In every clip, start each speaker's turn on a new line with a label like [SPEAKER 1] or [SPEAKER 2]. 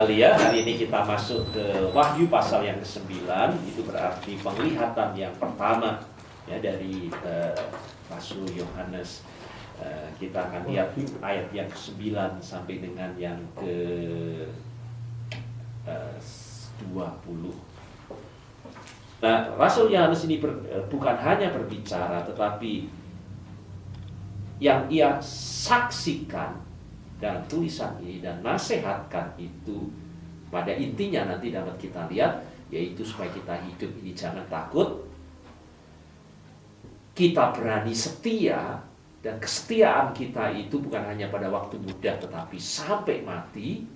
[SPEAKER 1] Ya, hari ini kita masuk ke Wahyu pasal yang ke-9. Itu berarti penglihatan yang pertama ya dari Rasul Yohanes. Kita akan lihat ayat yang ke-9 sampai dengan yang ke-20. Nah, Rasul Yohanes ini bukan hanya berbicara, tetapi yang ia saksikan dalam tulisan ini dan nasihatkan itu pada intinya nanti dapat kita lihat, yaitu supaya kita hidup ini jangan takut, kita berani setia, dan kesetiaan kita itu bukan hanya pada waktu muda tetapi sampai mati.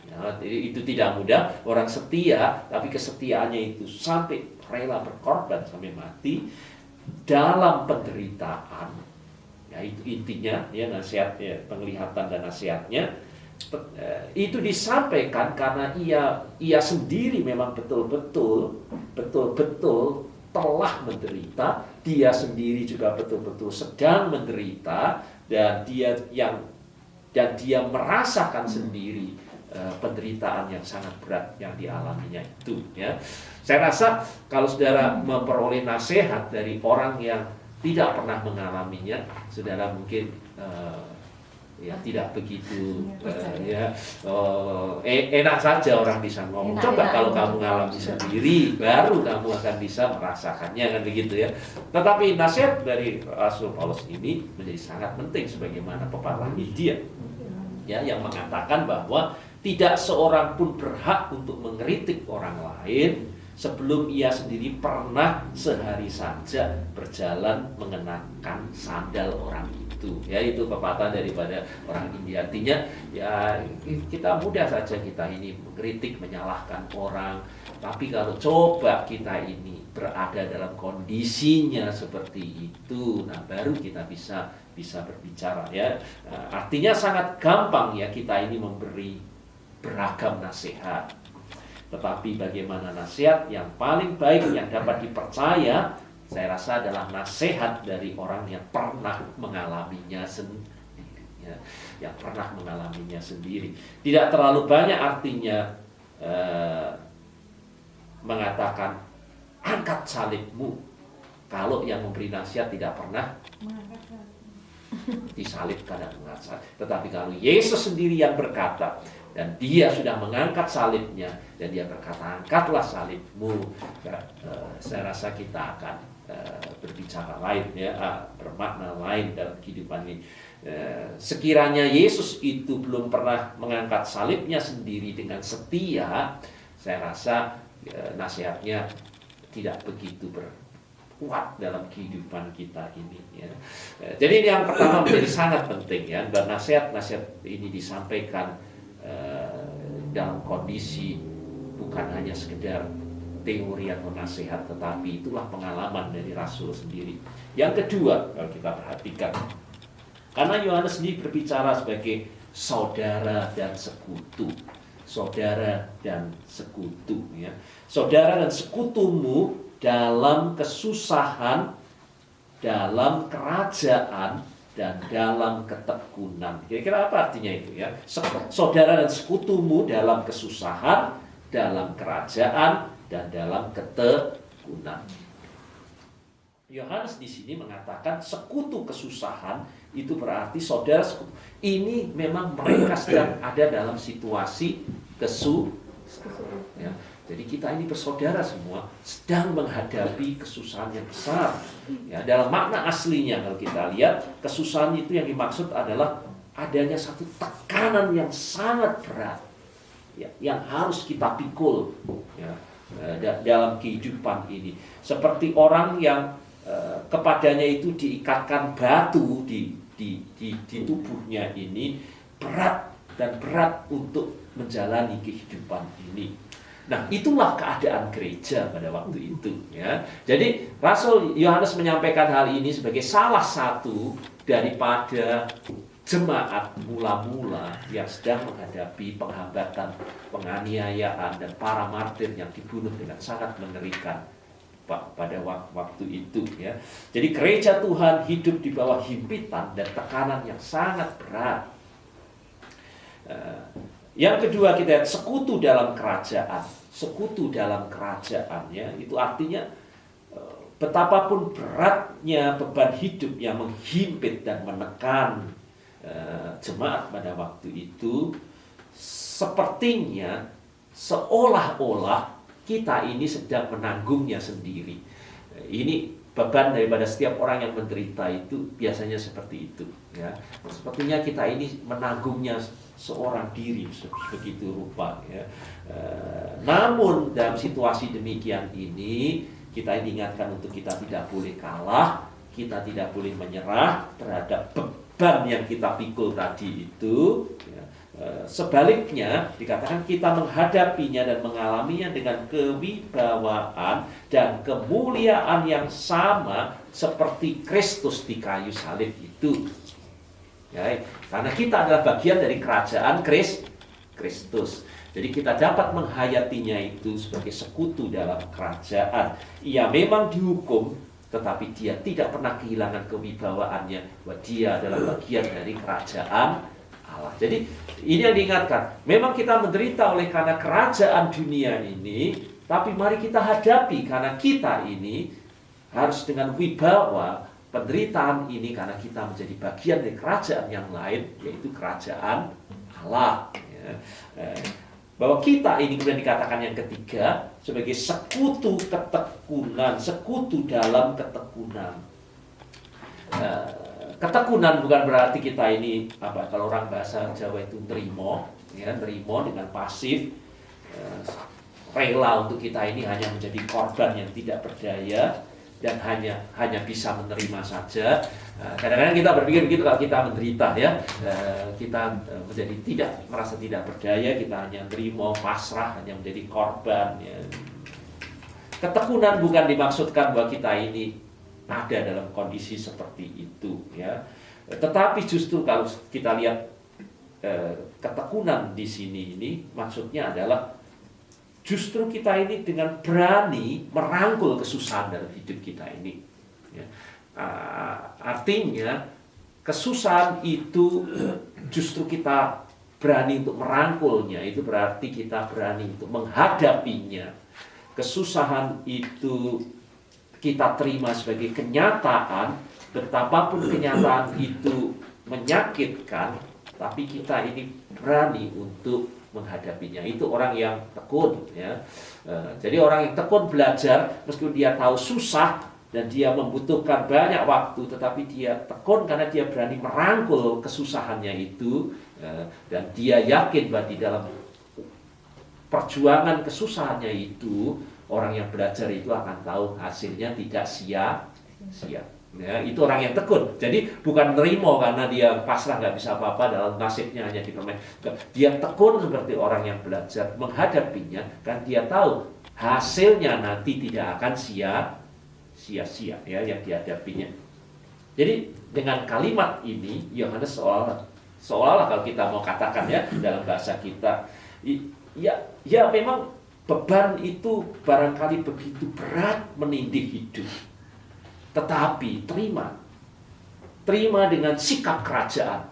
[SPEAKER 1] Ya, itu tidak mudah orang setia, tapi kesetiaannya itu sampai rela berkorban sampai mati dalam penderitaan. Ya, itu intinya ya nasihatnya, penglihatan dan nasihatnya itu disampaikan karena ia sendiri memang betul-betul telah menderita, dia sendiri juga betul-betul sedang menderita, dan dia merasakan sendiri penderitaan yang sangat berat yang dialaminya itu ya. Saya rasa kalau saudara memperoleh nasihat dari orang yang tidak pernah mengalaminya, saudara mungkin tidak begitu enak saja orang bisa ngomong. Coba kalau kamu mengalami sendiri, baru kamu akan bisa merasakannya, kan begitu ya. Tetapi nasihat dari Rasul Paulus ini menjadi sangat penting, sebagaimana pepatah India ya, yang mengatakan bahwa tidak seorang pun berhak untuk mengkritik orang lain sebelum ia sendiri pernah sehari saja berjalan mengenakan sandal orang itu. Ya, itu pepatah daripada orang India. Artinya ya kita mudah saja kita ini mengkritik, menyalahkan orang. Tapi kalau coba kita ini berada dalam kondisinya seperti itu, nah baru kita bisa berbicara ya. Artinya sangat gampang ya kita ini memberi beragam nasihat. Tetapi bagaimana nasihat yang paling baik yang dapat dipercaya, saya rasa adalah nasihat dari orang yang pernah mengalaminya sendiri ya, yang pernah mengalaminya sendiri. Tidak terlalu banyak artinya mengatakan angkat salibmu kalau yang memberi nasihat tidak pernah disalibkan dan mengangkat. Tetapi kalau Yesus sendiri yang berkata, dan dia sudah mengangkat salibnya, dan dia berkata, angkatlah salibmu, saya rasa kita akan berbicara lain ya, bermakna lain dalam kehidupan ini. Sekiranya Yesus itu belum pernah mengangkat salibnya sendiri dengan setia, saya rasa nasihatnya tidak begitu kuat dalam kehidupan kita ini ya. Jadi ini yang pertama menjadi sangat penting ya, dan nasihat ini disampaikan dalam kondisi bukan hanya sekedar teori atau nasihat, tetapi itulah pengalaman dari Rasul sendiri. Yang kedua, kalau kita perhatikan, karena Yohanes sendiri berbicara sebagai saudara dan sekutu. Saudara dan sekutu ya. Saudara dan sekutumu dalam kesusahan, dalam kerajaan, dan dalam ketekunan. Kira-kira apa artinya itu ya? Saudara dan sekutumu dalam kesusahan, dalam kerajaan, dan dalam ketekunan. Yohanes di sini mengatakan sekutu kesusahan itu berarti saudara sekutu. Ini memang mereka sedang ada dalam situasi kesusahan. Ya. Jadi kita ini bersaudara semua sedang menghadapi kesusahan yang besar. Ya, dalam makna aslinya kalau kita lihat, kesusahan itu yang dimaksud adalah adanya satu tekanan yang sangat berat ya, yang harus kita pikul ya, dalam kehidupan ini. Seperti orang yang kepadanya itu diikatkan batu di tubuhnya ini, berat untuk menjalani kehidupan ini. Nah, itulah keadaan gereja pada waktu itu ya. Jadi Rasul Yohanes menyampaikan hal ini sebagai salah satu daripada jemaat mula-mula yang sedang menghadapi penghambatan, penganiayaan, dan para martir yang dibunuh dengan sangat mengerikan pada waktu itu ya. Jadi gereja Tuhan hidup di bawah himpitan dan tekanan yang sangat berat. Yang kedua kita lihat sekutu dalam kerajaan. Sekutu dalam kerajaannya itu artinya betapapun beratnya beban hidup yang menghimpit dan menekan jemaat pada waktu itu, sepertinya seolah-olah kita ini sedang menanggungnya sendiri. Ini beban daripada setiap orang yang menderita itu biasanya seperti itu, ya. Sepertinya kita ini menanggungnya seorang diri begitu rupa, ya. Namun dalam situasi demikian ini kita diingatkan untuk kita tidak boleh kalah, kita tidak boleh menyerah terhadap beban yang kita pikul tadi itu, ya. Sebaliknya dikatakan kita menghadapinya dan mengalaminya dengan kewibawaan dan kemuliaan yang sama seperti Kristus di kayu salib itu, ya, karena kita adalah bagian dari kerajaan Kristus. Jadi kita dapat menghayatinya itu sebagai sekutu dalam kerajaan. Ia memang dihukum, tetapi dia tidak pernah kehilangan kewibawaannya, bahwa dia adalah bagian dari kerajaan Allah. Jadi ini yang diingatkan. Memang kita menderita oleh karena kerajaan dunia ini, tapi mari kita hadapi karena kita ini harus dengan wibawa penderitaan ini karena kita menjadi bagian dari kerajaan yang lain, yaitu kerajaan Allah. Ya. Bahwa kita ini kemudian dikatakan yang ketiga sebagai sekutu ketekunan, sekutu dalam ketekunan. Ketekunan bukan berarti kita ini kalau orang bahasa Jawa itu nerimo, ya, nerimo dengan pasif, rela untuk kita ini hanya menjadi korban yang tidak berdaya dan hanya bisa menerima saja. Kadang-kadang kita berpikir begitu kalau kita menderita, ya, kita menjadi merasa tidak berdaya, kita hanya nerimo, pasrah, hanya menjadi korban, ya. Ketekunan bukan dimaksudkan bahwa kita ini ada dalam kondisi seperti itu, ya. Tetapi justru kalau kita lihat ketekunan di sini ini maksudnya adalah justru kita ini dengan berani merangkul kesusahan dalam hidup kita ini, ya. Artinya kesusahan itu justru kita berani untuk merangkulnya, itu berarti kita berani untuk menghadapinya. Kesusahan itu kita terima sebagai kenyataan, betapapun kenyataan itu menyakitkan, tapi kita ini berani untuk menghadapinya. Itu orang yang tekun, ya. Jadi orang yang tekun belajar, meskipun dia tahu susah dan dia membutuhkan banyak waktu, tetapi dia tekun karena dia berani merangkul kesusahannya itu, dan dia yakin bahwa di dalam perjuangan kesusahannya itu, orang yang belajar itu akan tahu hasilnya tidak sia-sia. Ya, itu orang yang tekun. Jadi bukan nerimo karena dia pasrah nggak bisa apa-apa dalam nasibnya hanya dipermain. Dia tekun seperti orang yang belajar menghadapinya, kan dia tahu hasilnya nanti tidak akan sia-sia, ya, yang dihadapinya. Jadi dengan kalimat ini Yohanes seolah-olah kalau kita mau katakan, ya, dalam bahasa kita, ya memang beban itu barangkali begitu berat menindih hidup. Tetapi terima dengan sikap kerajaan,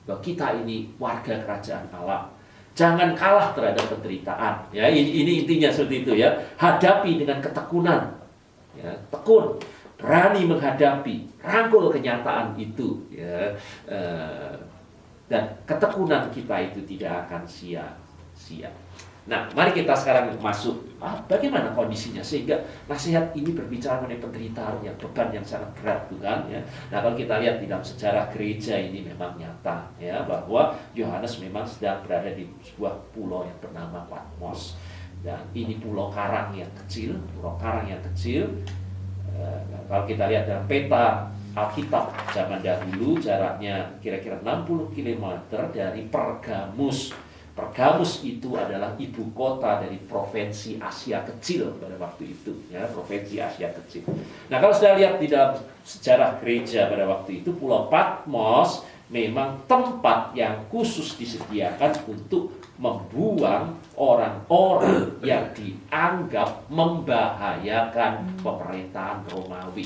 [SPEAKER 1] bahwa kita ini warga kerajaan Allah. Jangan kalah terhadap penderitaan. Ya, ini intinya seperti itu, ya. Hadapi dengan ketekunan, ya, tekun, berani menghadapi, rangkul kenyataan itu, ya. Dan ketekunan kita itu tidak akan sia-sia. Nah, mari kita sekarang masuk bagaimana kondisinya sehingga nasihat ini berbicara mengenai penderitaan yang beban yang sangat berat, bukan, ya. Nah, kalau kita lihat di dalam sejarah gereja ini memang nyata, ya, bahwa Yohanes memang sedang berada di sebuah pulau yang bernama Patmos, dan ini pulau karang yang kecil. Kalau kita lihat dalam peta Alkitab zaman dahulu, jaraknya kira-kira 60 km dari Pergamus. Pergamus itu adalah ibu kota dari provinsi Asia Kecil pada waktu itu, ya, provinsi Asia Kecil. Nah, kalau sudah lihat di dalam sejarah gereja pada waktu itu, Pulau Patmos memang tempat yang khusus disediakan untuk membuang orang-orang yang dianggap membahayakan pemerintahan Romawi.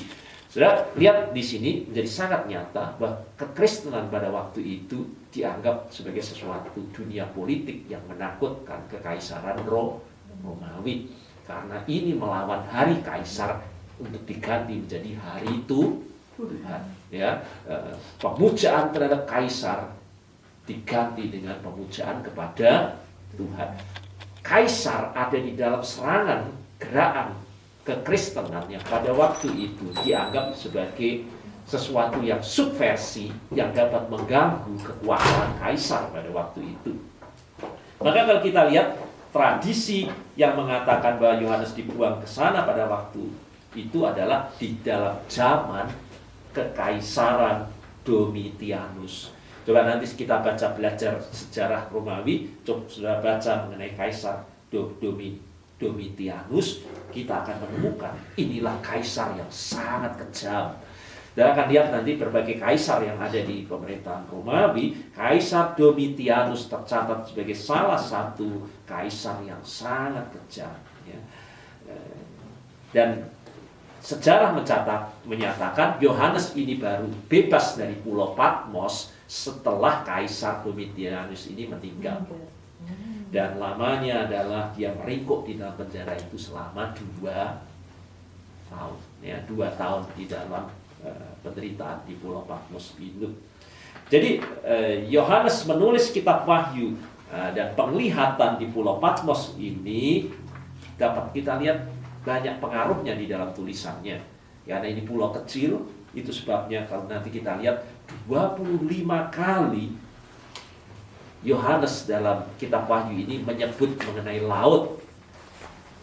[SPEAKER 1] Saudara lihat di sini menjadi sangat nyata bahwa kekristenan pada waktu itu dianggap sebagai sesuatu dunia politik yang menakutkan kekaisaran Romawi, karena ini melawan hari kaisar untuk diganti menjadi hari Tuhan. Ya, pemujaan terhadap kaisar diganti dengan pemujaan kepada Tuhan. Kaisar ada di dalam serangan gerakan kekristenan yang pada waktu itu dianggap sebagai sesuatu yang subversi yang dapat mengganggu kekuasaan kaisar pada waktu itu. Maka kalau kita lihat tradisi yang mengatakan bahwa Yohanes dibuang ke sana pada waktu itu adalah di dalam zaman kekaisaran Domitianus. Coba nanti kita belajar sejarah Romawi, coba sudah baca mengenai kaisar Domitianus, kita akan menemukan inilah kaisar yang sangat kejam. Dan akan lihat nanti berbagai kaisar yang ada di pemerintahan Romawi, Kaisar Domitianus tercatat sebagai salah satu kaisar yang sangat kejam. Ya. Dan sejarah menyatakan Yohanes ini baru bebas dari Pulau Patmos setelah Kaisar Domitianus ini meninggal. Dan lamanya adalah dia meringkuk di dalam penjara itu selama 2 tahun. Ya, 2 tahun di dalam penderitaan di Pulau Patmos itu. Jadi Yohanes menulis kitab Wahyu dan penglihatan di Pulau Patmos ini dapat kita lihat banyak pengaruhnya di dalam tulisannya. Karena ini pulau kecil, itu sebabnya kalau nanti kita lihat 25 kali Yohanes dalam kitab Wahyu ini menyebut mengenai laut.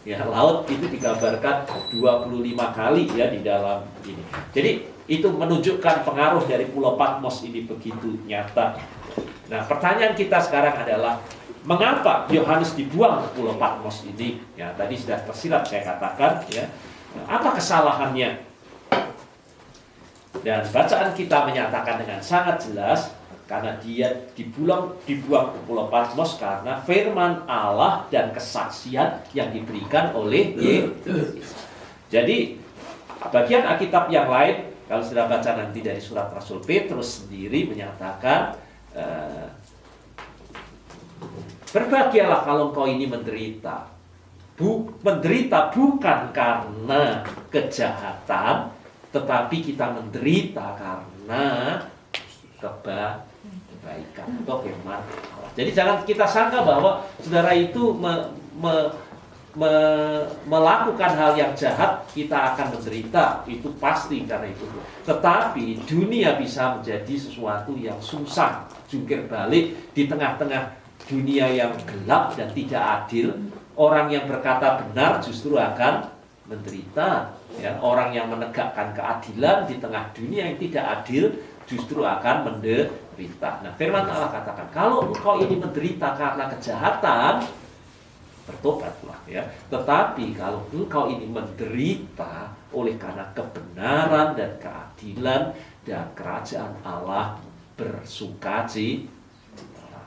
[SPEAKER 1] Ya, laut itu digambarkan 25 kali ya di dalam ini. Jadi itu menunjukkan pengaruh dari Pulau Patmos ini begitu nyata. Nah, pertanyaan kita sekarang adalah mengapa Yohanes dibuang ke Pulau Patmos ini? Ya, tadi sudah tersirat saya katakan ya. Apa kesalahannya? Dan bacaan kita menyatakan dengan sangat jelas karena dia dibuang ke Pulau Patmos karena firman Allah dan kesaksian yang diberikan oleh Yesus. Jadi bagian Alkitab yang lain, kalau sudah baca nanti dari surat Rasul Petrus sendiri menyatakan berbahagialah kalau engkau ini menderita. Menderita bukan karena kejahatan, tetapi kita menderita karena kebaikan atau firman Allah. Jadi jangan kita sangka bahwa saudara itu melakukan hal yang jahat kita akan menderita, itu pasti karena itu. Tetapi dunia bisa menjadi sesuatu yang susah, jungkir balik di tengah-tengah dunia yang gelap dan tidak adil. Orang yang berkata benar justru akan menderita. Ya, orang yang menegakkan keadilan di tengah dunia yang tidak adil justru akan menderita. Nah, firman Allah katakan, kalau engkau ini menderita karena kejahatan, bertobatlah ya. Tetapi kalau engkau ini menderita oleh karena kebenaran dan keadilan, dan kerajaan Allah bersukacita.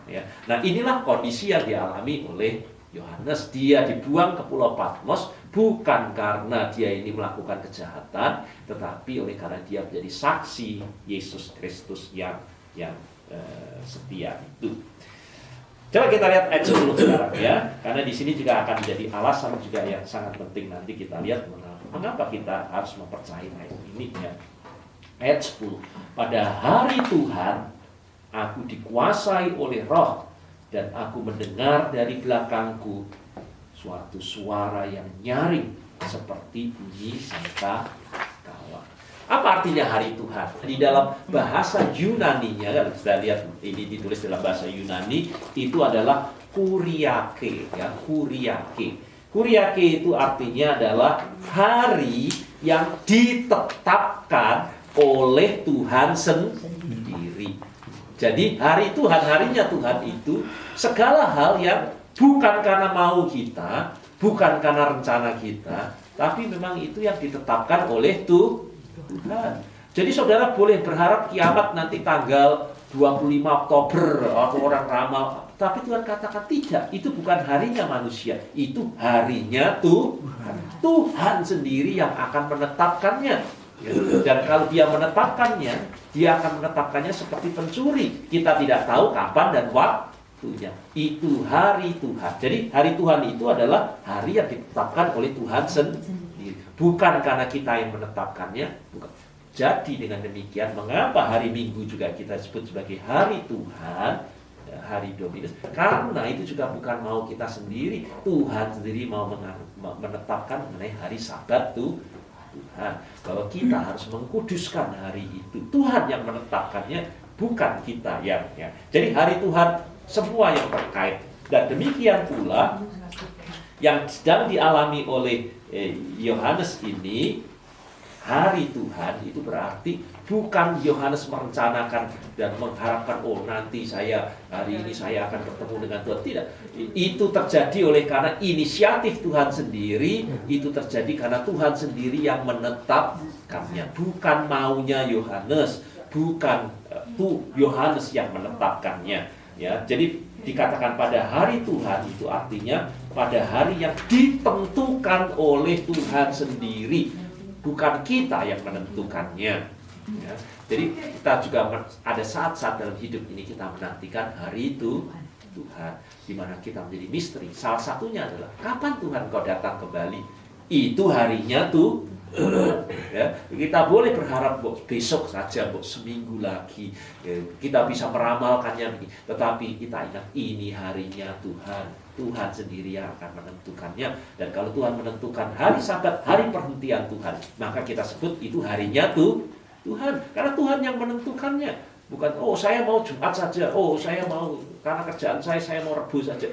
[SPEAKER 1] Ya. Nah, inilah kondisi yang dialami oleh Yohanes. Dia dibuang ke Pulau Patmos bukan karena dia ini melakukan kejahatan, tetapi oleh karena dia menjadi saksi Yesus Kristus yang setia itu. Coba kita lihat ayat 10 sekarang ya, karena di sini juga akan menjadi alasan juga yang sangat penting nanti kita lihat mengapa kita harus mempercayai ayat ini ya. Ayat 10. Pada hari Tuhan aku dikuasai oleh Roh dan aku mendengar dari belakangku suatu suara yang nyaring seperti bunyi sangkakala. Apa artinya hari Tuhan? Di dalam bahasa Yunani-nya, kalau kita lihat ini ditulis dalam bahasa Yunani, itu adalah kuriake, ya, kuriake. Kuriake itu artinya adalah hari yang ditetapkan oleh Tuhan sendiri. Jadi hari Tuhan, harinya Tuhan itu segala hal yang bukan karena mau kita, bukan karena rencana kita, tapi memang itu yang ditetapkan oleh Tuhan. Jadi saudara boleh berharap kiamat nanti tanggal 25 Oktober atau orang ramal, tapi Tuhan katakan tidak, itu bukan harinya manusia, itu harinya Tuhan. Tuhan sendiri yang akan menetapkannya. Ya. Dan kalau dia menetapkannya, dia akan menetapkannya seperti pencuri. Kita tidak tahu kapan dan waktunya. Itu hari Tuhan. Jadi hari Tuhan itu adalah hari yang ditetapkan oleh Tuhan sendiri. Bukan karena kita yang menetapkannya. Bukan. Jadi dengan demikian, mengapa hari Minggu juga kita sebut sebagai hari Tuhan, hari Dominus? Karena itu juga bukan mau kita sendiri. Tuhan sendiri mau menetapkan mengenai hari Sabat Tuhan, bahwa kita harus mengkuduskan hari itu. Tuhan yang menetapkannya, bukan kita yang. Jadi hari Tuhan semua yang terkait. Dan demikian pula yang sedang dialami oleh Yohanes ini. Hari Tuhan itu berarti bukan Yohanes merencanakan dan mengharapkan, oh nanti hari ini saya akan bertemu dengan Tuhan. Tidak. Itu terjadi oleh karena inisiatif Tuhan sendiri. Itu terjadi karena Tuhan sendiri yang menetapkannya. Bukan maunya Yohanes. Bukan Yohanes yang menetapkannya. Ya, jadi dikatakan pada hari Tuhan itu artinya pada hari yang ditentukan oleh Tuhan sendiri. Bukan kita yang menentukannya. Ya. Jadi kita juga ada saat-saat dalam hidup ini kita menantikan hari itu Tuhan, di mana kita menjadi misteri. Salah satunya adalah kapan Tuhan kau datang kembali. Itu harinya tuh. Ya, kita boleh berharap besok saja, seminggu lagi. Ya, kita bisa meramalkannya, tetapi kita ingat ini harinya Tuhan. Tuhan sendiri yang akan menentukannya. Dan kalau Tuhan menentukan hari Sabat, hari perhentian Tuhan, maka kita sebut itu harinya Tuhan. Karena Tuhan yang menentukannya. Bukan, oh saya mau Jumat saja, oh saya mau karena kerjaan saya mau Rebu saja.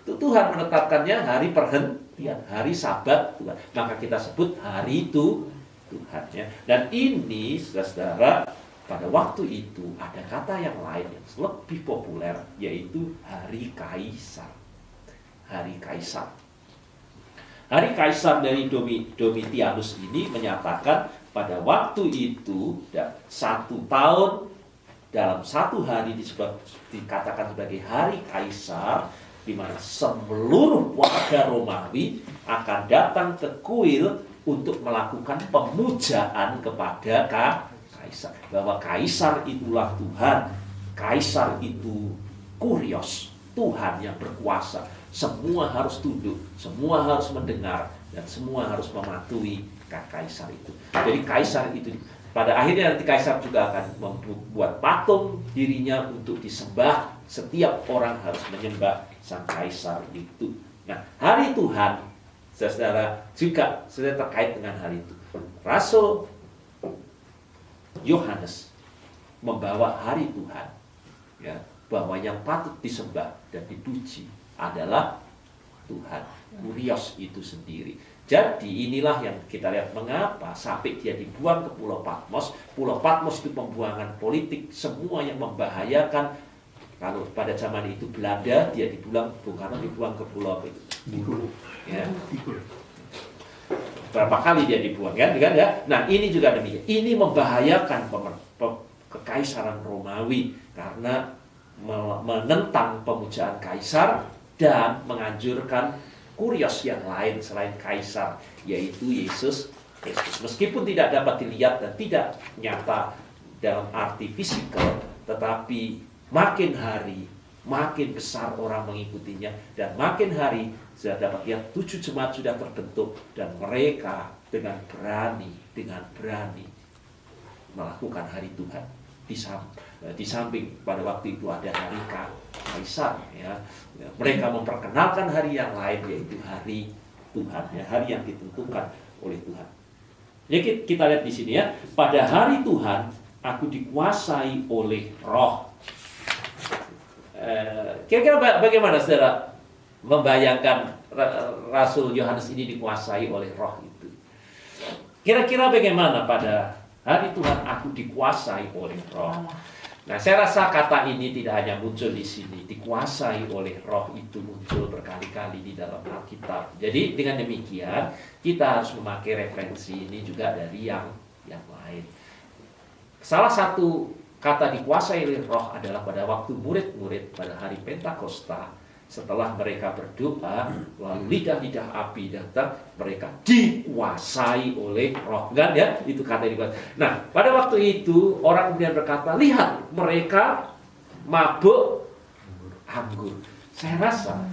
[SPEAKER 1] Tuhan menetapkannya hari perhentian, hari Sabat Tuhan. Maka kita sebut hari itu Tuhan. Ya. Dan ini, saudara, pada waktu itu ada kata yang lain yang lebih populer, yaitu hari Kaisar. Hari Kaisar. Hari Kaisar dari Domitianus ini menyatakan pada waktu itu 1 tahun dalam 1 hari dikatakan sebagai hari Kaisar, di mana seluruh warga Romawi akan datang ke kuil untuk melakukan pemujaan kepada Kaisar. Bahwa Kaisar itulah Tuhan. Kaisar itu kurios, Tuhan yang berkuasa. Semua harus tunduk, semua harus mendengar, dan semua harus mematuhi Kaisar itu. Jadi Kaisar itu, pada akhirnya nanti Kaisar juga akan membuat patung dirinya untuk disembah. Setiap orang harus menyembah sang Kaisar itu. Nah, hari Tuhan, saudara, juga sudah terkait dengan hal itu. Rasul Yohanes membawa hari Tuhan, ya, bahwa yang patut disembah dan dipuji adalah Tuhan, kurios itu sendiri. Jadi inilah yang kita lihat mengapa sampai dia dibuang ke Pulau Patmos. Pulau Patmos itu pembuangan politik, semua yang membahayakan. Kalau pada zaman itu Belanda, dia dibuang, Bung Karno dibuang ke Pulau itu. Ya. Berapa kali dia dibuang, kan ya? Nah, ini juga demikian. Ini membahayakan kekaisaran Romawi karena menentang pemujaan Kaisar dan menganjurkan kurios yang lain selain Kaisar, yaitu Yesus Kristus. Meskipun tidak dapat dilihat dan tidak nyata dalam arti fisikal, tetapi makin hari makin besar orang mengikutinya, dan makin hari sudah dapat lihat 7 jemaat sudah terbentuk, dan mereka dengan berani melakukan hari Tuhan. Di samping pada waktu itu ada hari Kaisar, ya. Mereka memperkenalkan hari yang lain, yaitu hari Tuhan, ya, hari yang ditentukan oleh Tuhan. Jadi kita lihat di sini, ya, pada hari Tuhan aku dikuasai oleh Roh. Kira-kira bagaimana saudara membayangkan Rasul Yohanes ini dikuasai oleh Roh itu? Kira-kira bagaimana pada hari Tuhan aku dikuasai oleh Roh? Nah, saya rasa kata ini tidak hanya muncul di sini, dikuasai oleh Roh itu muncul berkali-kali di dalam Alkitab. Jadi dengan demikian kita harus memakai referensi ini juga dari yang lain. Salah satu kata dikuasai oleh Roh adalah pada waktu murid-murid pada hari Pentakosta setelah mereka berdoa, lalu lidah-lidah api datang, mereka dikuasai oleh roh. Kan ya, itu kata dikuasai. Nah, pada waktu itu orang kemudian berkata, lihat mereka mabuk anggur. Saya rasa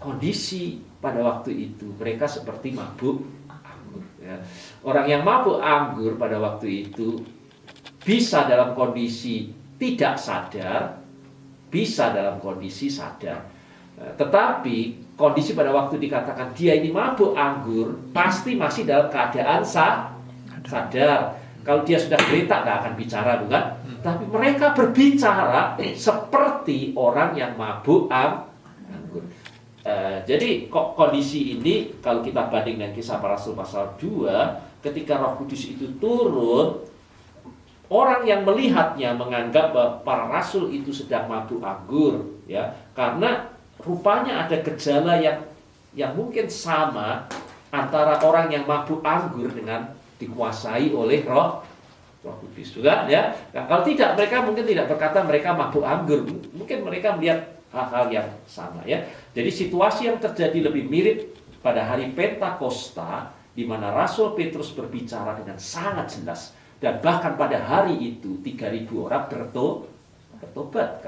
[SPEAKER 1] kondisi pada waktu itu mereka seperti mabuk anggur. Ya. Orang yang mabuk anggur pada waktu itu bisa dalam kondisi tidak sadar, bisa dalam kondisi sadar. Tetapi kondisi pada waktu dikatakan dia ini mabuk anggur, pasti masih dalam keadaan sadar. Kalau dia sudah geletak nggak akan bicara, bukan? Tapi mereka berbicara seperti orang yang mabuk anggur. Jadi kondisi ini kalau kita banding dengan Kisah Para Rasul pasal 2, ketika Roh Kudus itu turun, orang yang melihatnya menganggap bahwa para rasul itu sedang mabuk anggur, ya, karena rupanya ada gejala yang mungkin sama antara orang yang mabuk anggur dengan dikuasai oleh Roh Kudus juga, ya. Nah, kalau tidak, mereka mungkin tidak berkata mereka mabuk anggur, mungkin mereka melihat hal-hal yang sama, ya. Jadi situasi yang terjadi lebih mirip pada hari Pentakosta, di mana Rasul Petrus berbicara dengan sangat jelas, dan bahkan pada hari itu 3.000 orang bertobat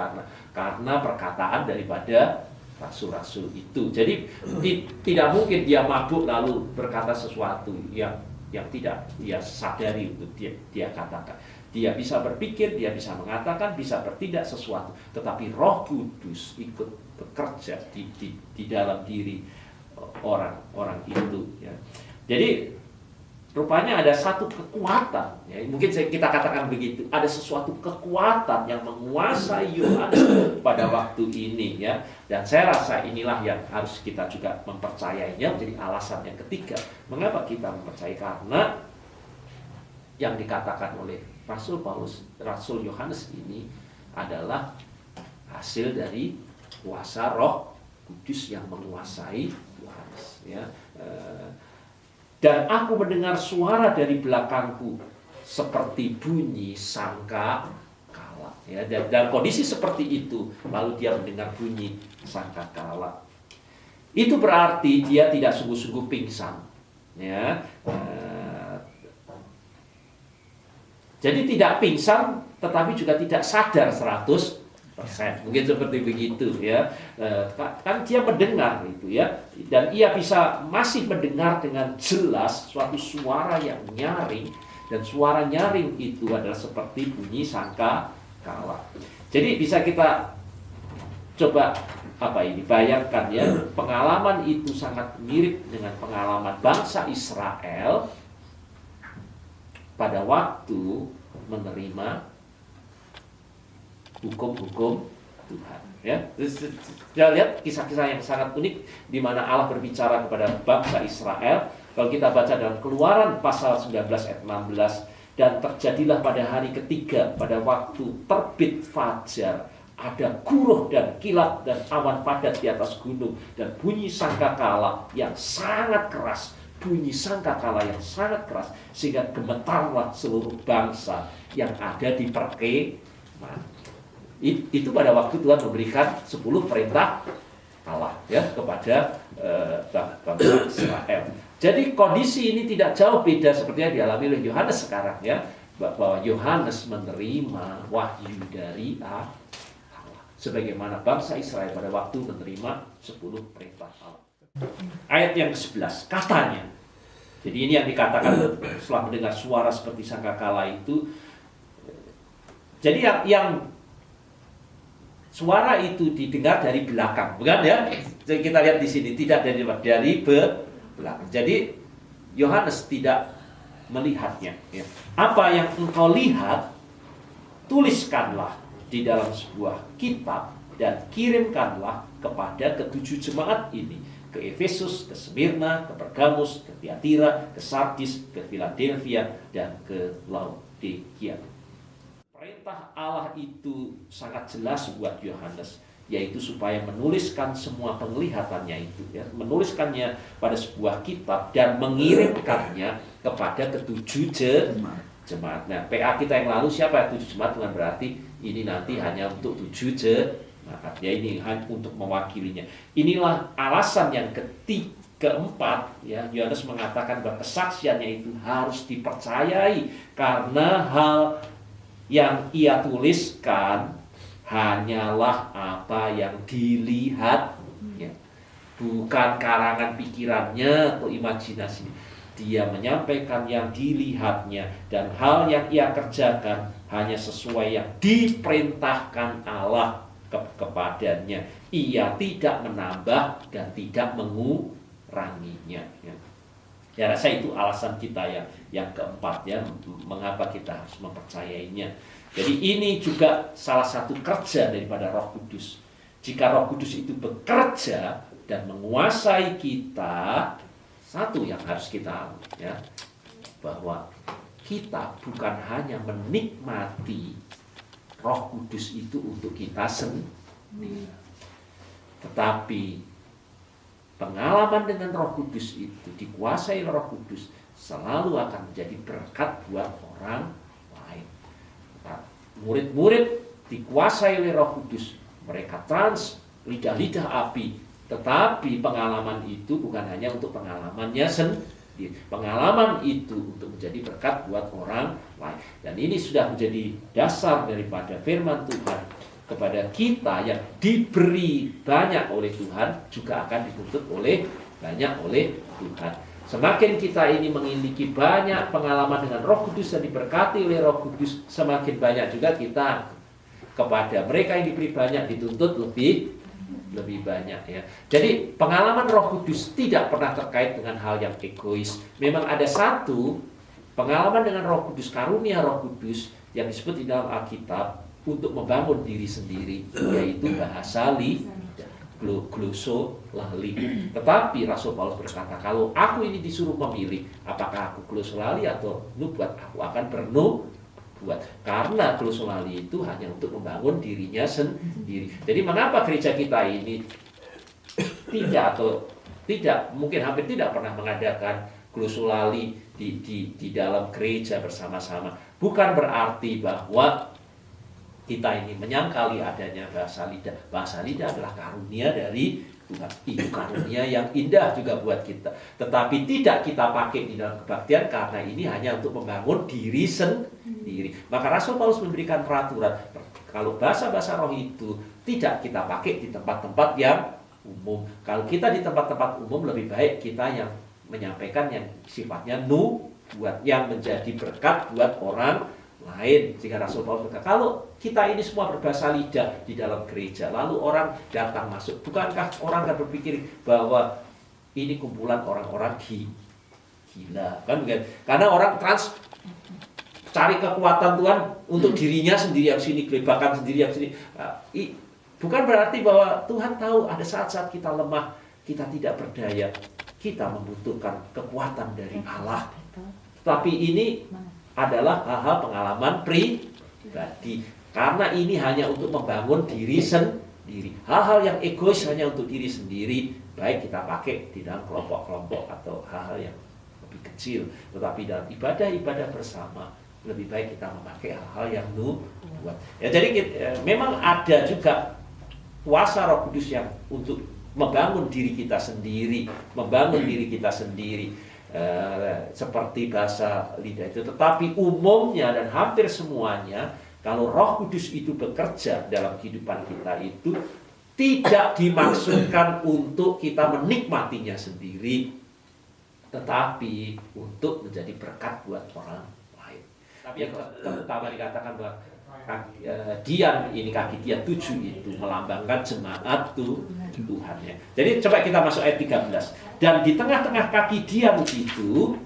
[SPEAKER 1] karena perkataan daripada rasul-rasul itu. Jadi tidak mungkin dia mabuk lalu berkata sesuatu yang tidak dia sadari untuk dia katakan. Dia bisa berpikir, dia bisa mengatakan, bisa bertindak sesuatu, tetapi Roh Kudus ikut bekerja di dalam diri orang itu, ya. Jadi rupanya ada satu kekuatan, ya, mungkin kita katakan begitu, ada sesuatu kekuatan yang menguasai Yohanes pada waktu ini, ya. Dan saya rasa inilah yang harus kita juga mempercayainya, menjadi alasan yang ketiga mengapa kita mempercayai, karena yang dikatakan oleh Rasul Paulus, Rasul Yohanes ini adalah hasil dari kuasa Roh Kudus yang menguasai Yohanes, ya. Dan aku mendengar suara dari belakangku seperti bunyi sangkakala. Ya, dan dalam kondisi seperti itu, lalu dia mendengar bunyi sangkakala. Itu berarti dia tidak sungguh-sungguh pingsan. Ya, jadi tidak pingsan, tetapi juga tidak sadar 100%. Mungkin seperti begitu, ya. Kan dia mendengar itu, ya, dan ia bisa masih mendengar dengan jelas suatu suara yang nyaring, dan suara nyaring itu adalah seperti bunyi sangkakala. Jadi bisa kita coba bayangkan, ya, pengalaman itu sangat mirip dengan pengalaman bangsa Israel pada waktu menerima hukum-hukum Tuhan, ya. Kita lihat kisah-kisah yang sangat unik di mana Allah berbicara kepada bangsa Israel. Kalau kita baca dalam Keluaran pasal 19 ayat 16, dan terjadilah pada hari ketiga pada waktu terbit fajar, ada guruh dan kilat dan awan padat di atas gunung, dan bunyi sangkakala yang sangat keras, sehingga gemetarlah seluruh bangsa yang ada di perkemahan. Itu pada waktu Tuhan memberikan 10 perintah Allah, ya, kepada bangsa Israel. Jadi kondisi ini tidak jauh beda seperti yang dialami oleh Yohanes sekarang, ya, bahwa Yohanes menerima wahyu dari Allah, sebagaimana bangsa Israel pada waktu menerima 10 perintah Allah. Ayat yang ke-11 katanya. Jadi ini yang dikatakan setelah mendengar suara seperti sangkakala itu. Jadi yang suara itu didengar dari belakang, bukan, ya? Jadi kita lihat di sini tidak dari belakang. Jadi Yohanes tidak melihatnya, ya. Apa yang engkau lihat, tuliskanlah di dalam sebuah kitab dan kirimkanlah kepada ketujuh jemaat ini, ke Efesus, ke Smyrna, ke Pergamus, ke Tiatira, ke Sardis, ke Philadelphia, dan ke Laodikia. Perintah Allah itu sangat jelas buat Yohanes, yaitu supaya menuliskan semua penglihatannya itu, ya, menuliskannya pada sebuah kitab dan mengirimkannya kepada ketujuh jemaat. Nah, PA kita yang lalu siapa 7 jemaat, bukan berarti ini nanti hanya untuk 7 jemaat. Maka dia ini untuk mewakilinya. Inilah alasan yang keempat, ya, Yohanes mengatakan bahwa kesaksiannya itu harus dipercayai karena hal yang ia tuliskan hanyalah apa yang dilihat, ya. Bukan karangan pikirannya atau imajinasi. Dia menyampaikan yang dilihatnya, dan hal yang ia kerjakan hanya sesuai yang diperintahkan Allah kepadanya. Ia tidak menambah dan tidak menguranginya. Ya, rasa itu alasan kita yang keempat, ya, mengapa kita harus mempercayainya. Jadi ini juga salah satu kerja daripada Roh Kudus. Jika Roh Kudus itu bekerja dan menguasai kita, satu yang harus kita, ya, bahwa kita bukan hanya menikmati Roh Kudus itu untuk kita sendiri, tetapi pengalaman dengan Roh Kudus itu, dikuasai Roh Kudus, selalu akan menjadi berkat buat orang lain. Murid-murid dikuasai oleh Roh Kudus, mereka lidah-lidah api. Tetapi pengalaman itu bukan hanya untuk pengalamannya sendiri. Pengalaman itu untuk menjadi berkat buat orang lain. Dan ini sudah menjadi dasar daripada firman Tuhan kepada kita yang diberi banyak oleh Tuhan, juga akan dituntut banyak oleh Tuhan. Semakin kita ini memiliki banyak pengalaman dengan Roh Kudus dan diberkati oleh Roh Kudus, semakin banyak juga kita kepada mereka yang diberi banyak dituntut lebih banyak, ya. Jadi pengalaman Roh Kudus tidak pernah terkait dengan hal yang egois. Memang ada satu pengalaman dengan Roh Kudus, karunia Roh Kudus yang disebut di dalam Alkitab untuk membangun diri sendiri, yaitu bahasa lidah, glosolali. Tetapi Rasul Paulus berkata, kalau aku ini disuruh memilih, apakah aku glosolali atau nubuat, aku akan bernubuat. Karena glosolali itu hanya untuk membangun dirinya sendiri. Jadi mengapa gereja kita ini mungkin hampir tidak pernah mengadakan glosolali di dalam gereja bersama-sama. Bukan berarti bahwa kita ini menyangkali adanya bahasa lidah. Bahasa lidah adalah karunia dari Tuhan. Itu karunia yang indah juga buat kita. Tetapi tidak kita pakai di dalam kebaktian karena ini hanya untuk membangun diri sendiri. Maka Rasul Paulus memberikan peraturan, kalau bahasa-bahasa roh itu tidak kita pakai di tempat-tempat yang umum. Kalau kita di tempat-tempat umum, lebih baik kita yang menyampaikan yang sifatnya nubuat, yang menjadi berkat buat orang lain. Sehingga Rasul Paulus berkata, kalau kita ini semua berbahasa lidah di dalam gereja, lalu orang datang masuk, bukankah orang akan berpikir bahwa ini kumpulan orang-orang gila, kan? Karena orang cari kekuatan Tuhan untuk dirinya sendiri, yang sini gelebakan sendiri, yang sini. Bukan berarti bahwa Tuhan tahu ada saat-saat kita lemah, kita tidak berdaya, kita membutuhkan kekuatan dari Allah. Tapi ini adalah hal-hal pengalaman pribadi. Karena ini hanya untuk membangun diri sendiri. Hal-hal yang egois hanya untuk diri sendiri, baik kita pakai di dalam kelompok-kelompok atau hal-hal yang lebih kecil. Tetapi dalam ibadah-ibadah bersama, lebih baik kita memakai hal-hal yang nubuat. Ya, jadi memang ada juga kuasa Roh Kudus yang untuk membangun diri kita sendiri, seperti bahasa lidah itu. Tetapi umumnya dan hampir semuanya, kalau Roh Kudus itu bekerja dalam kehidupan kita itu tidak dimaksudkan untuk kita menikmatinya sendiri, tetapi untuk menjadi berkat buat orang lain. Tapi yang pertama dikatakan bahwa Dian ini, kaki Dian 7 itu melambangkan jemaat Tuhan, ya. Jadi coba kita masuk ayat 13. Dan di tengah-tengah kaki Dian itu,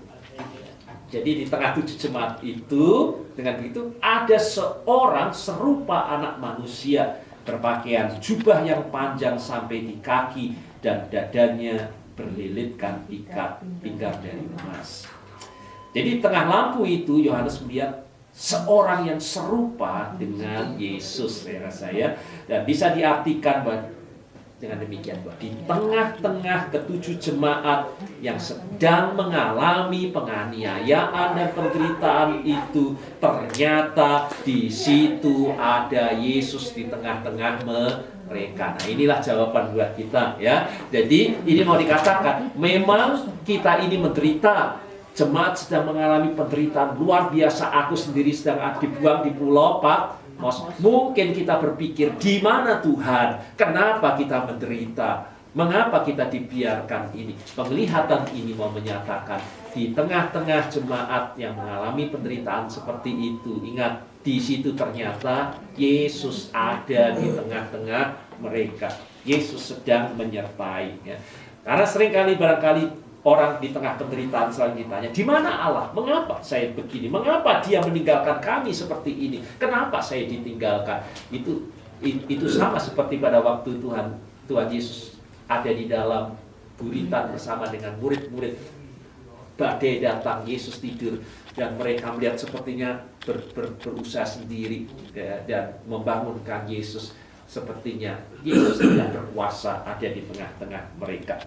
[SPEAKER 1] jadi di tengah 7 jemaat itu, dengan begitu ada seorang serupa anak manusia, berpakaian jubah yang panjang sampai di kaki, dan dadanya berlilitkan ikat pinggang dari emas. Jadi di tengah lampu itu Yohanes melihat seorang yang serupa dengan Yesus, saya, dan bisa diartikan dengan demikian, bahwa di tengah-tengah ketujuh jemaat yang sedang mengalami penganiayaan dan penderitaan itu, ternyata di situ ada Yesus di tengah-tengah mereka. Nah, inilah jawaban buat kita ya. Jadi ini mau dikatakan, memang kita ini menderita. Jemaat sedang mengalami penderitaan luar biasa. Aku sendiri sedang dibuang di pulau Patmos. Mungkin kita berpikir, di mana Tuhan? Kenapa kita menderita? Mengapa kita dibiarkan ini? Penglihatan ini mau menyatakan, di tengah-tengah jemaat yang mengalami penderitaan seperti itu, ingat, di situ ternyata Yesus ada di tengah-tengah mereka. Yesus sedang menyertai. Ya. Karena seringkali barangkali orang di tengah penderitaan selalu ditanya, di mana Allah? Mengapa saya begini? Mengapa Dia meninggalkan kami seperti ini? Kenapa saya ditinggalkan? Itu sama seperti pada waktu Tuhan Yesus ada di dalam buritan bersama dengan murid-murid. Badai datang, Yesus tidur, dan mereka melihat sepertinya berusaha sendiri dan membangunkan Yesus. Sepertinya Yesus tidak berkuasa ada di tengah-tengah mereka.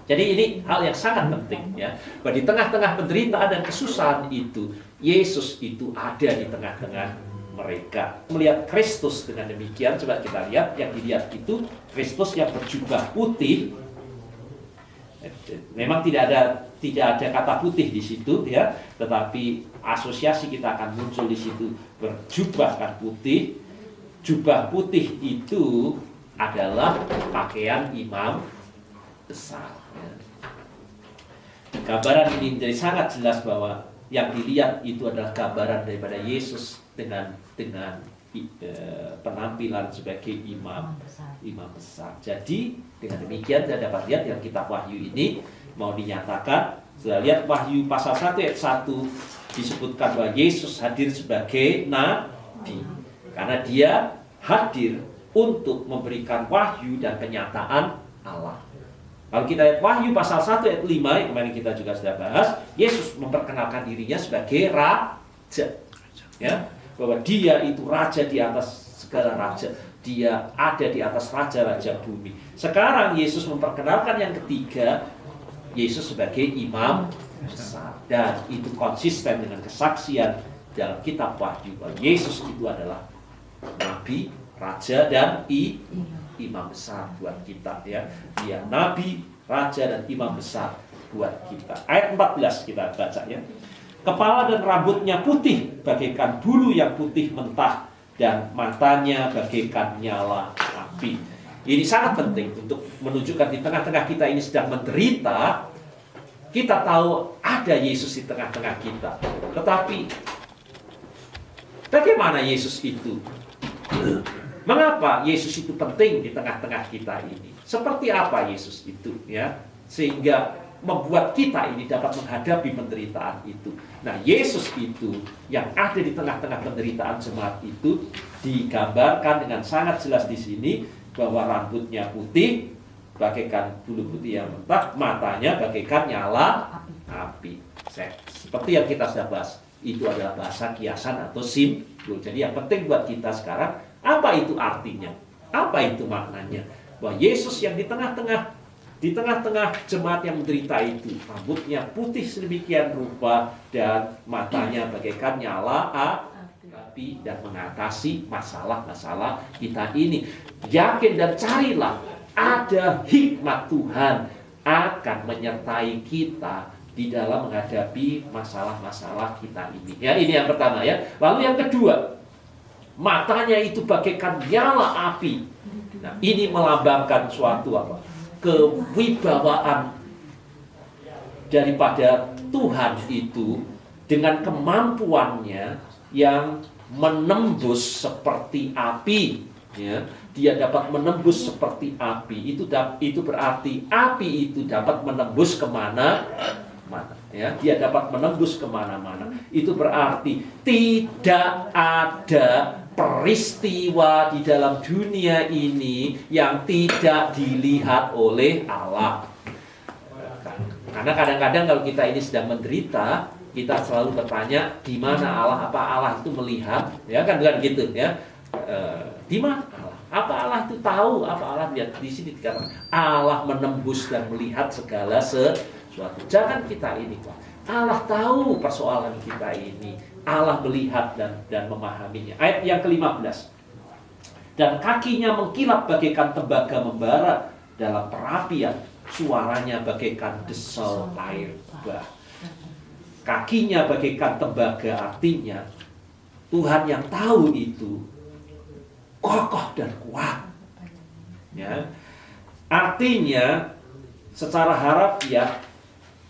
[SPEAKER 1] Jadi ini hal yang sangat penting ya. Bahwa di tengah-tengah penderitaan dan kesusahan itu, Yesus itu ada di tengah-tengah mereka. Melihat Kristus dengan demikian, coba kita lihat, yang dilihat itu Kristus yang berjubah putih. Memang tidak ada kata putih di situ ya, tetapi asosiasi kita akan muncul di situ, berjubah kan putih. Jubah putih itu adalah pakaian imam besar. Ya. Gambaran ini menjadi sangat jelas bahwa yang dilihat itu adalah gambaran daripada Yesus dengan penampilan sebagai imam besar. Jadi dengan demikian saya dapat lihat yang kitab Wahyu ini mau dinyatakan. Sudah lihat Wahyu pasal 1 ayat 1 disebutkan bahwa Yesus hadir sebagai nabi. Karena Dia hadir untuk memberikan wahyu dan kenyataan Allah. Kalau kita lihat Wahyu pasal 1 ayat 5 yang kemarin kita juga sudah bahas, Yesus memperkenalkan dirinya sebagai raja. Ya, bahwa Dia itu raja di atas segala raja. Dia ada di atas raja-raja bumi. Sekarang Yesus memperkenalkan yang ketiga, Yesus sebagai imam besar. Dan itu konsisten dengan kesaksian dalam kitab Wahyu bahwa Yesus itu adalah nabi, raja, dan imam besar buat kita ya. Dia nabi, raja, dan imam besar buat kita. Ayat 14 kita baca ya. Kepala dan rambutnya putih bagaikan bulu yang putih mentah, dan matanya bagaikan nyala api. Ini sangat penting untuk menunjukkan di tengah-tengah kita ini sedang menderita. Kita tahu ada Yesus di tengah-tengah kita. Tetapi bagaimana Yesus itu? Mengapa Yesus itu penting di tengah-tengah kita ini? Seperti apa Yesus itu ya? Sehingga membuat kita ini dapat menghadapi penderitaan itu. Nah, Yesus itu yang ada di tengah-tengah penderitaan jemaat itu digambarkan dengan sangat jelas di sini bahwa rambutnya putih bagaikan bulu putih yang mentah, matanya bagaikan nyala api. Seperti yang kita sudah bahas, itu adalah bahasa kiasan atau simbol. Jadi yang penting buat kita sekarang, apa itu artinya? Apa itu maknanya? Bahwa Yesus yang di tengah-tengah jemaat yang menderita itu, rambutnya putih sedemikian rupa dan matanya bagaikan nyala api, dan mengatasi masalah-masalah kita ini. Yakin dan carilah, ada hikmat Tuhan akan menyertai kita di dalam menghadapi masalah-masalah kita ini. Ya, ini yang pertama ya. Lalu yang kedua, matanya itu bagaikan nyala api. Nah, ini melambangkan suatu apa? Kewibawaan daripada Tuhan itu dengan kemampuannya yang menembus seperti api. Ya, dia dapat menembus seperti api. Itu berarti api itu dapat menembus kemana-mana. Ya, dia dapat menembus kemana-mana. Itu berarti tidak ada peristiwa di dalam dunia ini yang tidak dilihat oleh Allah. Karena kadang-kadang kalau kita ini sedang menderita, kita selalu bertanya, di mana Allah? Apa Allah itu melihat? Ya kan, bukan gitu ya. Di mana Allah? Apa Allah itu tahu? Apa Allah lihat? Di sini dikatakan Allah menembus dan melihat segala sesuatu. Jangan kita ini, Allah tahu persoalan kita ini. Allah melihat dan memahaminya. Ayat yang ke-15. dan kakinya mengkilap bagaikan tembaga membara dalam perapian, suaranya bagaikan desau air bah. Kakinya bagaikan tembaga, artinya Tuhan yang tahu itu kokoh dan kuat. Ya. Artinya secara harafiah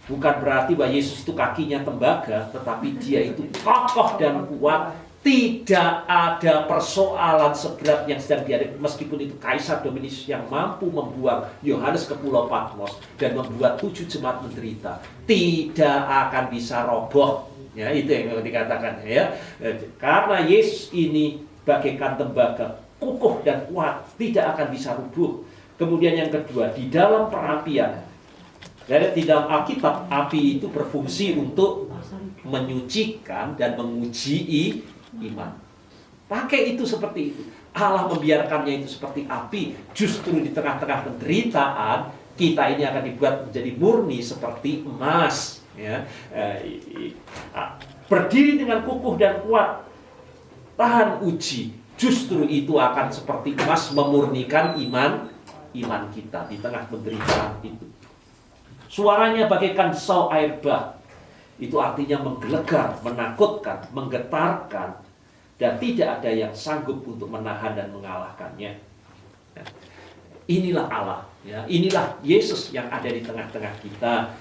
[SPEAKER 1] bukan berarti bahwa Yesus itu kakinya tembaga, tetapi dia itu kokoh dan kuat. Tidak ada persoalan seberat yang sedang dihadapi, meskipun itu Kaisar Domitius yang mampu membuang Yohanes ke Pulau Patmos dan membuat 7 jemaat menderita, tidak akan bisa roboh. Ya, itu yang dikatakan ya. Karena Yesus ini bagaikan tembaga, kokoh dan kuat, tidak akan bisa rubuh. Kemudian yang kedua, di dalam perapian. Jadi di dalam Alkitab, api itu berfungsi untuk menyucikan dan menguji iman. Pakai itu seperti itu. Allah membiarkannya itu seperti api. Justru di tengah-tengah penderitaan, kita ini akan dibuat menjadi murni seperti emas. Ya. Berdiri dengan kokoh dan kuat, tahan uji. Justru itu akan seperti emas, memurnikan iman kita di tengah penderitaan itu. Suaranya bagaikan desau air bah. Itu artinya menggelegar, menakutkan, menggetarkan, dan tidak ada yang sanggup untuk menahan dan mengalahkannya. Nah, inilah Allah, ya. Inilah Yesus yang ada di tengah-tengah kita.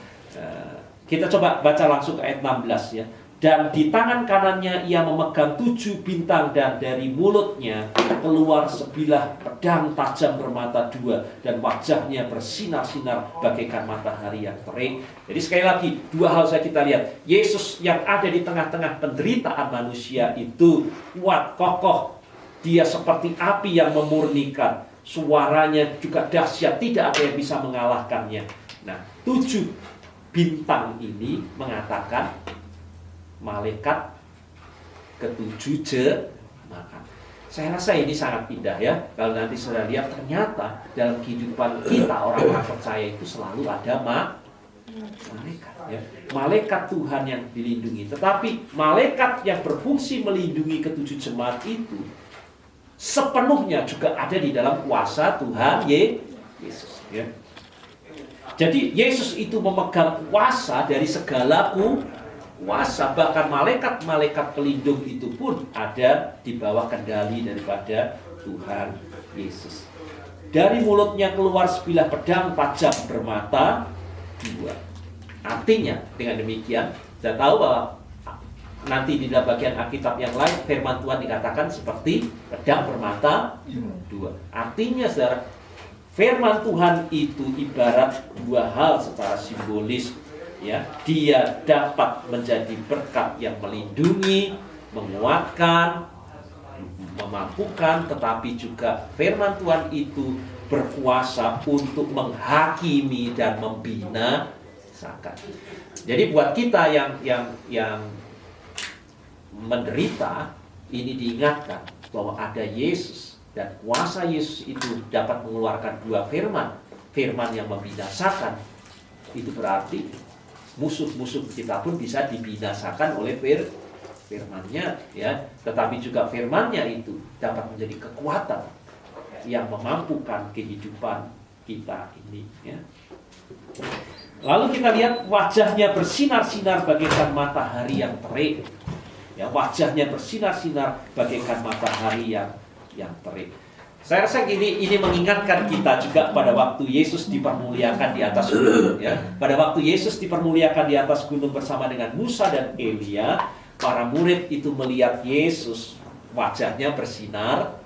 [SPEAKER 1] Kita coba baca langsung ke ayat 16 ya. Dan di tangan kanannya ia memegang 7 bintang, dan dari mulutnya keluar sebilah pedang tajam bermata 2, dan wajahnya bersinar-sinar bagaikan matahari yang terik. Jadi sekali lagi, 2 hal saya kita lihat. Yesus yang ada di tengah-tengah penderitaan manusia itu kuat, kokoh. Dia seperti api yang memurnikan. Suaranya juga dahsyat, tidak ada yang bisa mengalahkannya. Nah, 7 bintang ini mengatakan malaikat ke-7 jemaat. Saya rasa ini sangat indah ya. Kalau nanti sudah lihat, ternyata dalam kehidupan kita orang-orang percaya itu selalu ada malaikat ya. Malaikat Tuhan yang dilindungi. Tetapi malaikat yang berfungsi melindungi ke-7 jemaat itu sepenuhnya juga ada di dalam kuasa Tuhan Yesus ya. Jadi Yesus itu memegang kuasa dari segala kuasa, bahkan malaikat-malaikat pelindung itu pun ada di bawah kendali daripada Tuhan Yesus. Dari mulutnya keluar sebilah pedang tajam bermata 2. Artinya dengan demikian, kita tahu bahwa nanti di dalam bagian Alkitab yang lain firman Tuhan dikatakan seperti pedang bermata 2. Artinya saudara, firman Tuhan itu ibarat 2 hal secara simbolis. Ya, dia dapat menjadi berkat yang melindungi, menguatkan, memampukan, tetapi juga firman Tuhan itu berkuasa untuk menghakimi dan membinasakan. Jadi buat kita yang menderita, ini diingatkan bahwa ada Yesus, dan kuasa Yesus itu dapat mengeluarkan 2 firman. Firman yang membinasakan, itu berarti musuh-musuh kita pun bisa dibinasakan oleh firman-Nya ya. Tetapi juga firman-Nya itu dapat menjadi kekuatan yang memampukan kehidupan kita ini ya. Lalu kita lihat wajahnya bersinar-sinar bagaikan matahari yang terik. Ya, wajahnya bersinar-sinar bagaikan matahari yang terik. Saya rasa ini mengingatkan kita juga pada waktu Yesus dipermuliakan di atas gunung ya. Pada waktu Yesus dipermuliakan di atas gunung bersama dengan Musa dan Elia, para murid itu melihat Yesus, wajahnya bersinar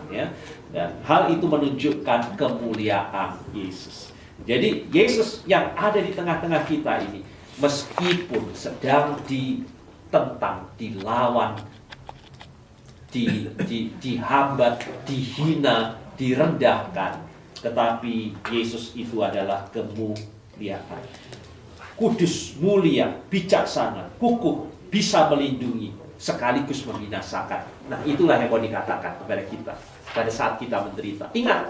[SPEAKER 1] ya. Dan hal itu menunjukkan kemuliaan Yesus. Jadi Yesus yang ada di tengah-tengah kita ini, meskipun sedang ditentang, dilawan, dihambat, dihina, direndahkan, tetapi Yesus itu adalah kemuliaan. Kudus, mulia, bijaksana, kukuh, bisa melindungi, sekaligus membinasakan. Nah, itulah yang mau dikatakan kepada kita pada saat kita menderita. Ingat,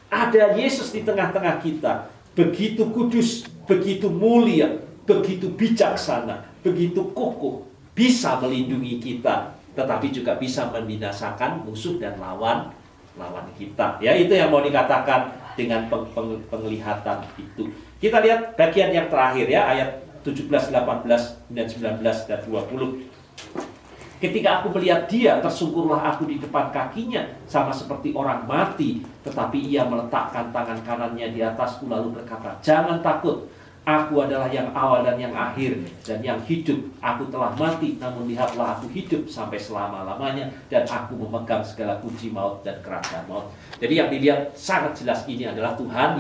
[SPEAKER 1] ada Yesus di tengah-tengah kita, begitu kudus, begitu mulia, begitu bijaksana, begitu kukuh, bisa melindungi kita, tetapi juga bisa membinasakan musuh dan lawan lawan kita. Ya, itu yang mau dikatakan dengan penglihatan itu. Kita lihat bagian yang terakhir ya, ayat 17, 18, dan 19 dan 20. Ketika aku melihat dia, tersungkurlah aku di depan kakinya, sama seperti orang mati. Tetapi ia meletakkan tangan kanannya di atasku, lalu berkata, jangan takut, aku adalah yang awal dan yang akhir, dan yang hidup. Aku telah mati, namun lihatlah aku hidup sampai selama-lamanya, dan aku memegang segala kunci maut dan kerajaan maut. Jadi yang dilihat sangat jelas ini adalah Tuhan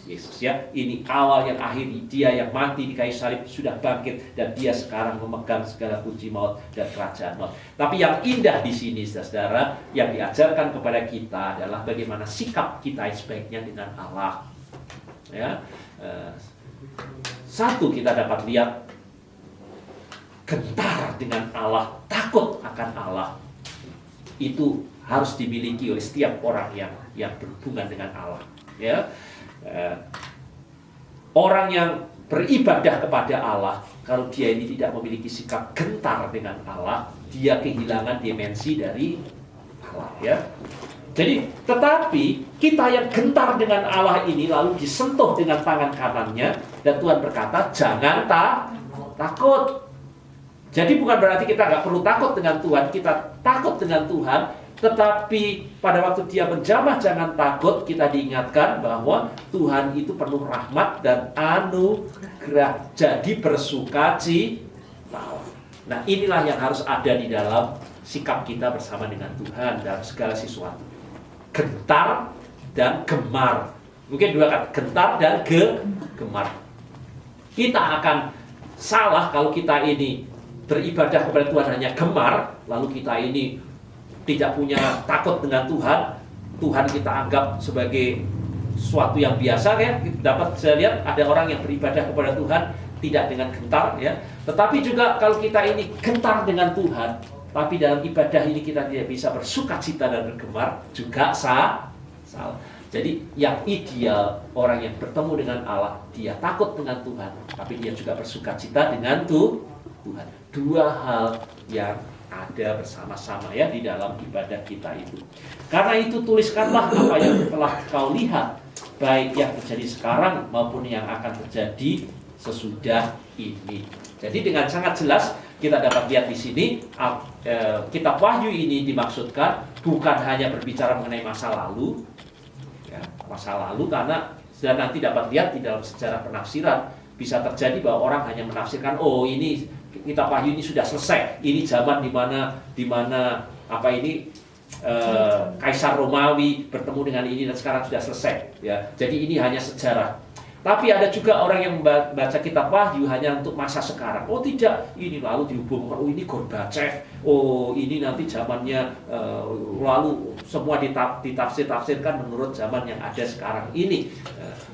[SPEAKER 1] Yesus ya. Ini awal yang akhir, dia yang mati di kayu salib sudah bangkit, dan dia sekarang memegang segala kunci maut dan kerajaan maut. Tapi yang indah di sini, saudara, yang diajarkan kepada kita adalah bagaimana sikap kita sebaiknya dengan Allah. Ya, satu, kita dapat lihat gentar dengan Allah, takut akan Allah. Itu harus dimiliki oleh setiap orang yang berhubungan dengan Allah. Ya. Orang yang beribadah kepada Allah, kalau dia ini tidak memiliki sikap gentar dengan Allah, dia kehilangan dimensi dari Allah ya. Jadi, tetapi kita yang gentar dengan Allah ini lalu disentuh dengan tangan kanannya, dan Tuhan berkata, jangan takut. Jadi bukan berarti kita nggak perlu takut dengan Tuhan, kita takut dengan Tuhan. Tetapi pada waktu dia menjamah jangan takut, kita diingatkan bahwa Tuhan itu penuh rahmat dan anugerah. Jadi bersukacita. Nah, inilah yang harus ada di dalam sikap kita bersama dengan Tuhan dalam segala sesuatu. Gentar dan gemar. Mungkin dua kata, gentar dan gemar. Kita akan salah kalau kita ini beribadah kepada Tuhan hanya gemar, lalu kita ini tidak punya takut dengan Tuhan. Tuhan kita anggap sebagai suatu yang biasa ya. Dapat saya lihat ada orang yang beribadah kepada Tuhan tidak dengan gentar ya. Tetapi juga kalau kita ini gentar dengan Tuhan, tapi dalam ibadah ini kita tidak bisa bersukacita dan bergemar, juga salah. Jadi yang ideal, orang yang bertemu dengan Allah, dia takut dengan Tuhan, tapi dia juga bersukacita dengan Tuhan. Dua hal yang ada bersama-sama ya di dalam ibadah kita itu. Karena itu tuliskanlah apa yang telah kau lihat, baik yang terjadi sekarang maupun yang akan terjadi sesudah ini. Jadi dengan sangat jelas kita dapat lihat di sini kitab Wahyu ini dimaksudkan bukan hanya berbicara mengenai masa lalu, ya, masa lalu, karena sudah nanti dapat lihat di dalam sejarah penafsiran bisa terjadi bahwa orang hanya menafsirkan, oh ini kitab Wahyu ini sudah selesai, ini zaman di mana Kaisar Romawi bertemu dengan ini dan sekarang sudah selesai ya. Jadi ini hanya sejarah. Tapi ada juga orang yang membaca kitab Wahyu hanya untuk masa sekarang. Oh tidak, ini lalu dihubungkan, oh ini Gorbachev, oh ini nanti zamannya lalu semua ditafsir-tafsirkan menurut zaman yang ada sekarang ini.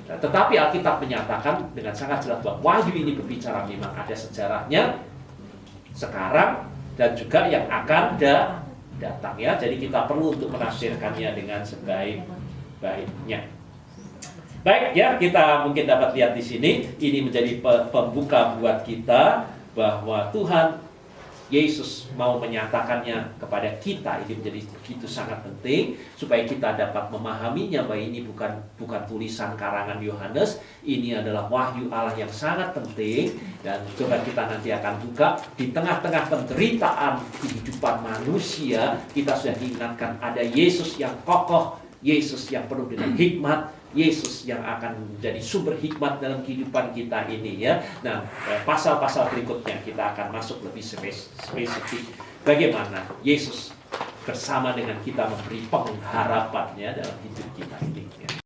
[SPEAKER 1] Tetapi Alkitab menyatakan dengan sangat jelas bahwa Wahyu ini berbicara memang ada sejarahnya sekarang dan juga yang akan datang ya. Jadi kita perlu untuk menafsirkannya dengan sebaik-baiknya. Baik ya, kita mungkin dapat lihat di sini ini menjadi pembuka buat kita bahwa Tuhan Yesus mau menyatakannya kepada kita. Ini menjadi begitu sangat penting supaya kita dapat memahaminya bahwa ini bukan tulisan karangan Yohanes, ini adalah wahyu Allah yang sangat penting. Dan coba kita nanti akan buka di tengah-tengah penderitaan kehidupan manusia, kita sudah diingatkan ada Yesus yang kokoh, Yesus yang penuh dengan hikmat, Yesus yang akan menjadi sumber hikmat dalam kehidupan kita ini ya. Nah, pasal-pasal berikutnya kita akan masuk lebih spesifik bagaimana Yesus bersama dengan kita memberi pengharapannya dalam hidup kita ini.